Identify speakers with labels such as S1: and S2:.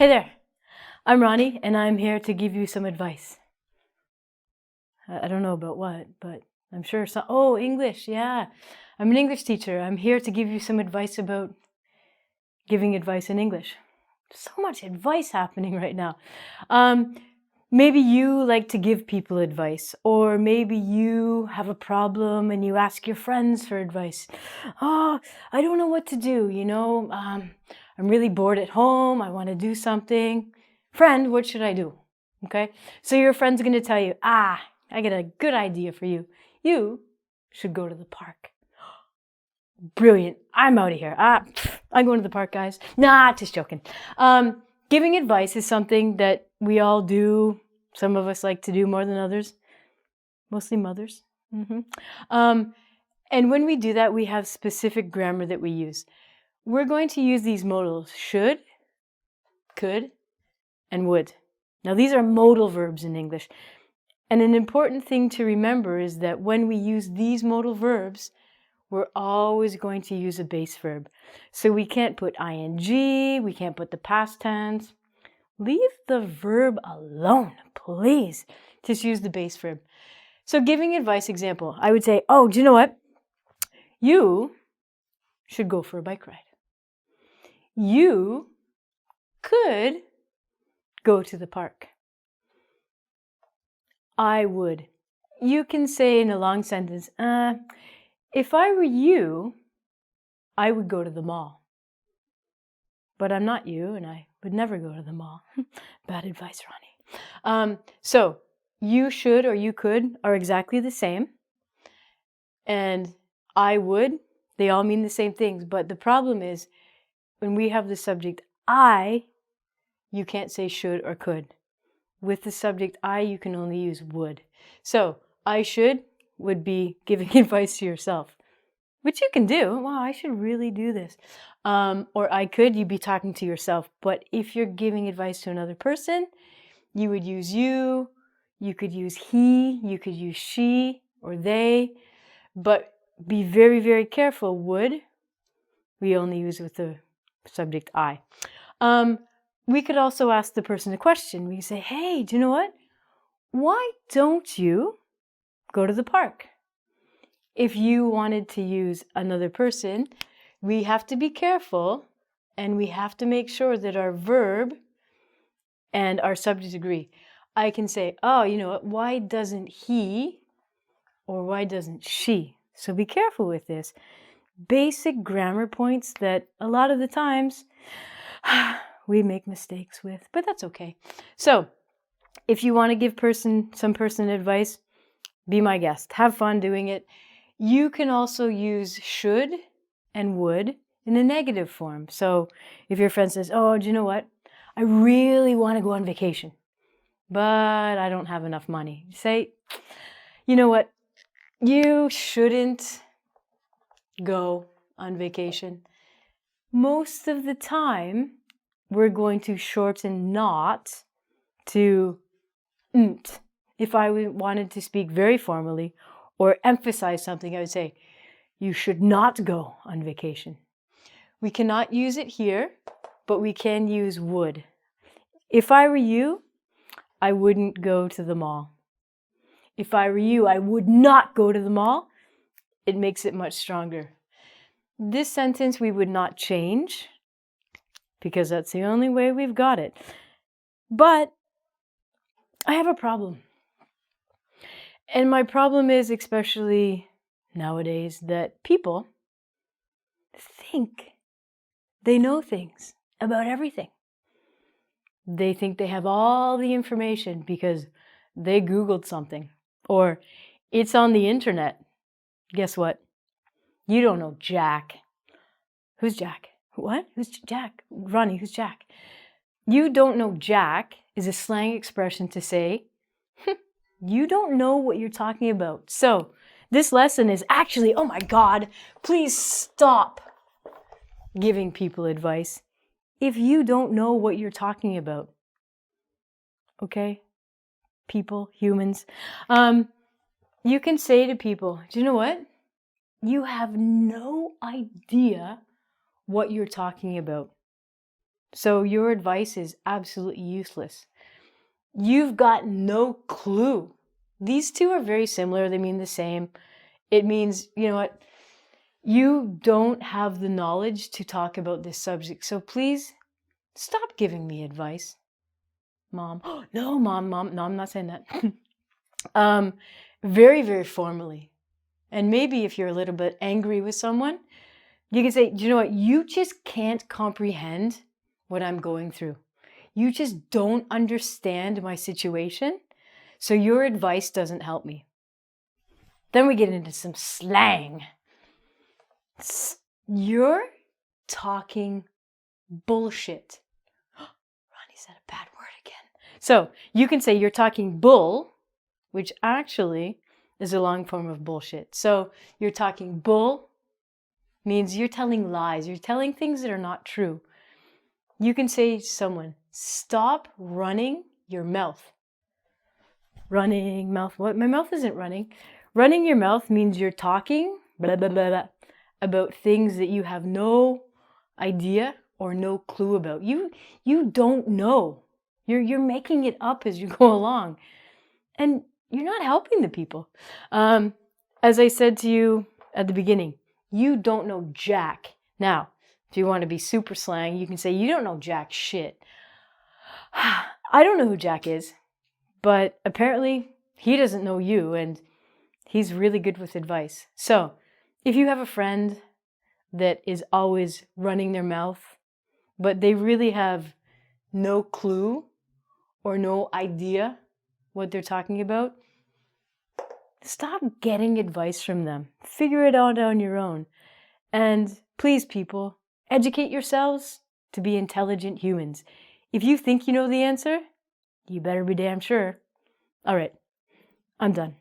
S1: Hey there, I'm Ronnie, and I'm here to give you some advice. I don't know about what, but I'm sure some. Oh, English, yeah. I'm an English teacher. I'm here to give you some advice about giving advice in English. So much advice happening right now. Maybe you like to give people advice, or maybe you have a problem and you ask your friends for advice. Oh, I don't know what to do, I'm really bored at home. I want to do something. Friend, what should I do? Okay, so your friend's going to tell you, I got a good idea for you. You should go to the park. Brilliant. I'm out of here. I'm going to the park, guys. Nah, just joking. Giving advice is something that we all do. Some of us like to do more than others, mostly mothers. And when we do that, we have specific grammar that we use. We're going to use these modals: should, could, and would. Now, these are modal verbs in English. And an important thing to remember is that when we use these modal verbs, we're always going to use a base verb. So we can't put ing, we can't put the past tense. Leave the verb alone, please. Just use the base verb. So giving advice example, I would say, do you know what? You should go for a bike ride. You could go to the park. I would. You can say in a long sentence, if I were you, I would go to the mall. But I'm not you, and I would never go to the mall. Bad advice, Ronnie. So you should or you could are exactly the same. And I would, they all mean the same things. But the problem is, when we have the subject I, you can't say should or could. With the subject I, you can only use would. So I should would be giving advice to yourself, which you can do. Wow, I should really do this. Or I could, you'd be talking to yourself. But if you're giving advice to another person, you would use you could use he, you could use she or they. But be very, very careful. Would, we only use with the subject I. We could also ask the person a question. We could say, hey, do you know what? Why don't you go to the park? If you wanted to use another person, we have to be careful and we have to make sure that our verb and our subject agree. I can say, you know what? Why doesn't he or why doesn't she? So be careful with this. Basic grammar points that a lot of the times we make mistakes with, but that's okay. So if you want to give some person advice, be my guest. Have fun doing it. You can also use should and would in a negative form. So if your friend says, do you know what? I really want to go on vacation, but I don't have enough money. Say, you know what? You shouldn't go on vacation. Most of the time, we're going to shorten not to nt. If I wanted to speak very formally or emphasize something, I would say, you should not go on vacation. We cannot use it here, but we can use would. If I were you, I wouldn't go to the mall. If I were you, I would not go to the mall. It makes it much stronger. This sentence we would not change because that's the only way we've got it. But I have a problem. And my problem is, especially nowadays, that people think they know things about everything. They think they have all the information because they Googled something or it's on the internet. Guess what? You don't know Jack. Who's Jack? What? Who's Jack? Ronnie, who's Jack? You don't know Jack is a slang expression to say, you don't know what you're talking about. So this lesson is actually, oh my God, please stop giving people advice if you don't know what you're talking about. Okay? People, humans. You can say to people, do you know what? You have no idea what you're talking about. So your advice is absolutely useless. You've got no clue. These two are very similar. They mean the same. It means, you know what? You don't have the knowledge to talk about this subject. So please stop giving me advice, Mom. No, Mom. No, I'm not saying that. Very, very formally. And maybe if you're a little bit angry with someone, you can say, do you know what? You just can't comprehend what I'm going through. You just don't understand my situation. So your advice doesn't help me. Then we get into some slang. You're talking bullshit. Ronnie said a bad word again. So you can say you're talking bull, which actually is a long form of bullshit. So you're talking bull means you're telling lies. You're telling things that are not true. You can say to someone, stop running your mouth. Running mouth. What? My mouth isn't running. Running your mouth means you're talking blah, blah, blah, blah, about things that you have no idea or no clue about. You don't know. You're making it up as you go along. And you're not helping the people. As I said to you at the beginning, you don't know jack. Now, if you want to be super slang, you can say you don't know jack shit. I don't know who Jack is, but apparently he doesn't know you, and he's really good with advice. So if you have a friend that is always running their mouth, but they really have no clue or no idea what they're talking about, stop getting advice from them. Figure it out on your own. And please, people, educate yourselves to be intelligent humans. If you think you know the answer, you better be damn sure. All right, I'm done.